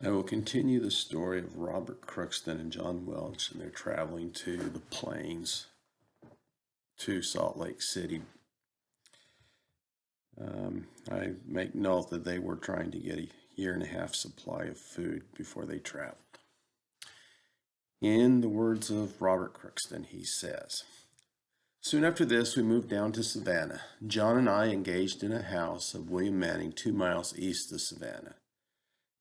I will continue the story of Robert Crookston and John Welch, and they're traveling to the plains to Salt Lake City. I make note that they were trying to get a year and a half supply of food before they traveled. In the words of Robert Crookston, he says, "Soon after this, we moved down to Savannah. John and I engaged in a house of William Manning 2 miles east of Savannah.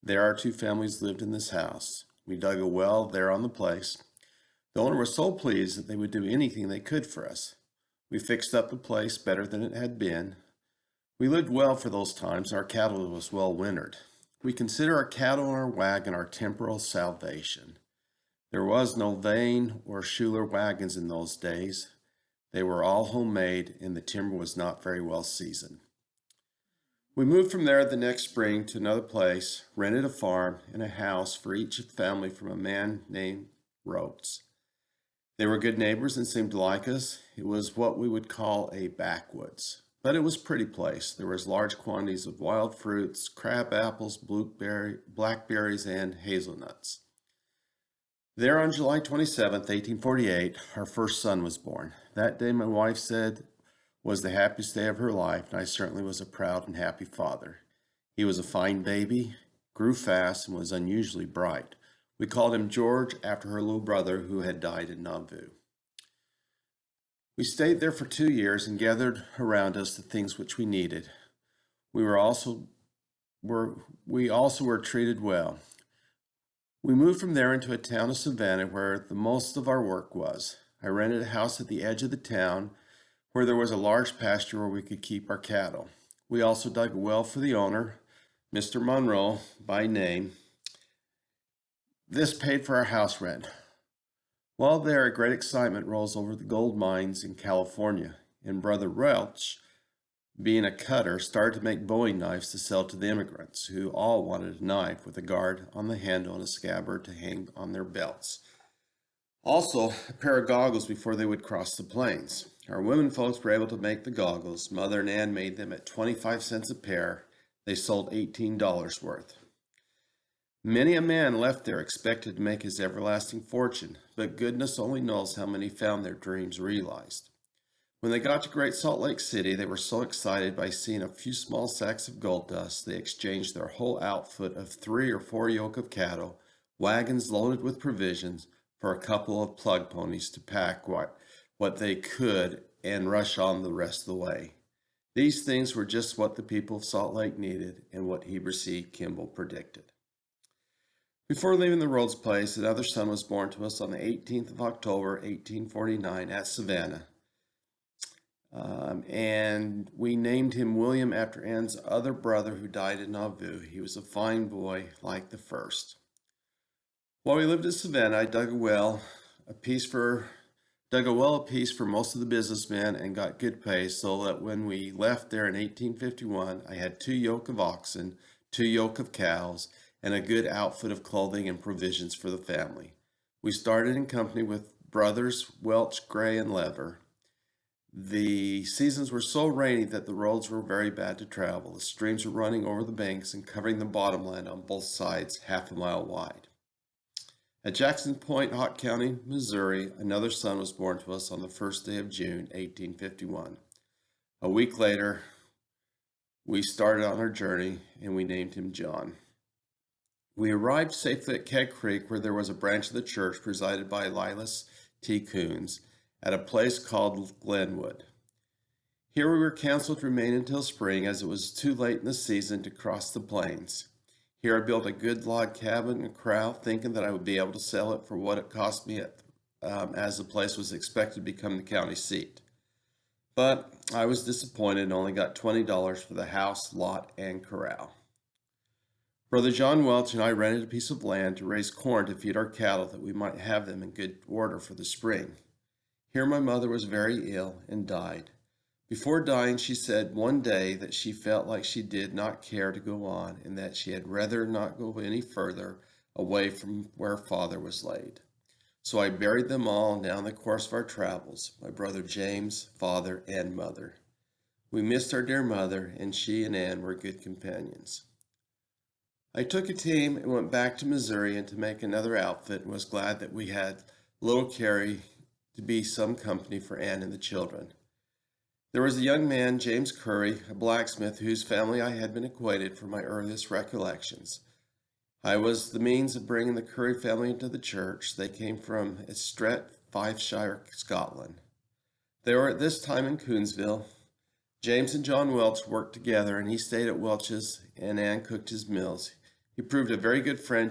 There our two families lived in this house. We dug a well there on the place. The owner was so pleased that they would do anything they could for us. We fixed up the place better than it had been. We lived well for those times, and our cattle was well wintered. We consider our cattle and our wagon our temporal salvation. There was no Vane or Schuler wagons in those days. They were all homemade, and the timber was not very well seasoned. We moved from there the next spring to another place, rented a farm and a house for each family from a man named Rhodes. They were good neighbors and seemed to like us. It was what we would call a backwoods, but it was a pretty place. There was large quantities of wild fruits, crab apples, blackberries, and hazelnuts. There on July 27th, 1848, our first son was born. That day, my wife said, was the happiest day of her life, and I certainly was a proud and happy father. He was a fine baby, grew fast, and was unusually bright. We called him George after her little brother who had died in Nauvoo. We stayed there for 2 years and gathered around us the things which we needed. We also were treated well. We moved from there into a town of Savannah where the most of our work was. I rented a house at the edge of the town where there was a large pasture where we could keep our cattle. We also dug a well for the owner, Mr. Monroe by name. This paid for our house rent. While there, a great excitement rose over the gold mines in California, and Brother Welch, being a cutter, started to make bowie knives to sell to the immigrants, who all wanted a knife with a guard on the handle and a scabbard to hang on their belts. Also, a pair of goggles before they would cross the plains. Our women folks were able to make the goggles. Mother and Ann made them at 25 cents a pair. They sold $18 worth. Many a man left there expected to make his everlasting fortune, but goodness only knows how many found their dreams realized. When they got to Great Salt Lake City, they were so excited by seeing a few small sacks of gold dust, they exchanged their whole outfit of 3 or 4 yoke of cattle, wagons loaded with provisions, for a couple of plug ponies to pack what they could and rush on the rest of the way. These things were just what the people of Salt Lake needed and what Heber C. Kimball predicted. Before leaving the Rhodes place, another son was born to us on the 18th of October, 1849 at Savannah. And we named him William after Ann's other brother who died in Nauvoo. He was a fine boy like the first. While we lived in Savannah, I dug a well apiece for most of the businessmen and got good pay, so that when we left there in 1851, I had 2 yoke of oxen, 2 yoke of cows, and a good outfit of clothing and provisions for the family. We started in company with brothers Welch, Gray, and Lever. The seasons were so rainy that the roads were very bad to travel. The streams were running over the banks and covering the bottomland on both sides, half a mile wide. At Jackson Point, Hott County, Missouri, another son was born to us on the first day of June, 1851. A week later, we started on our journey, and we named him John. We arrived safely at Keg Creek, where there was a branch of the church presided by Lilas T. Coons, at a place called Glenwood. Here we were counseled to remain until spring, as it was too late in the season to cross the plains. Here I built a good log cabin and corral, thinking that I would be able to sell it for what it cost me, as the place was expected to become the county seat. But I was disappointed and only got $20 for the house, lot, and corral. Brother John Welch and I rented a piece of land to raise corn to feed our cattle, that we might have them in good order for the spring. Here my mother was very ill and died. Before dying, she said one day that she felt like she did not care to go on, and that she had rather not go any further away from where Father was laid. So I buried them all down the course of our travels, my brother James, Father, and Mother. We missed our dear mother, and she and Ann were good companions. I took a team and went back to Missouri and to make another outfit and was glad that we had little Carrie to be some company for Ann and the children. There was a young man, James Curry, a blacksmith whose family I had been acquainted from my earliest recollections. I was the means of bringing the Curry family into the church. They came from Estret, Fifeshire, Scotland. They were at this time in Coonsville. James and John Welch worked together, and he stayed at Welch's, and Ann cooked his meals. He proved a very good friend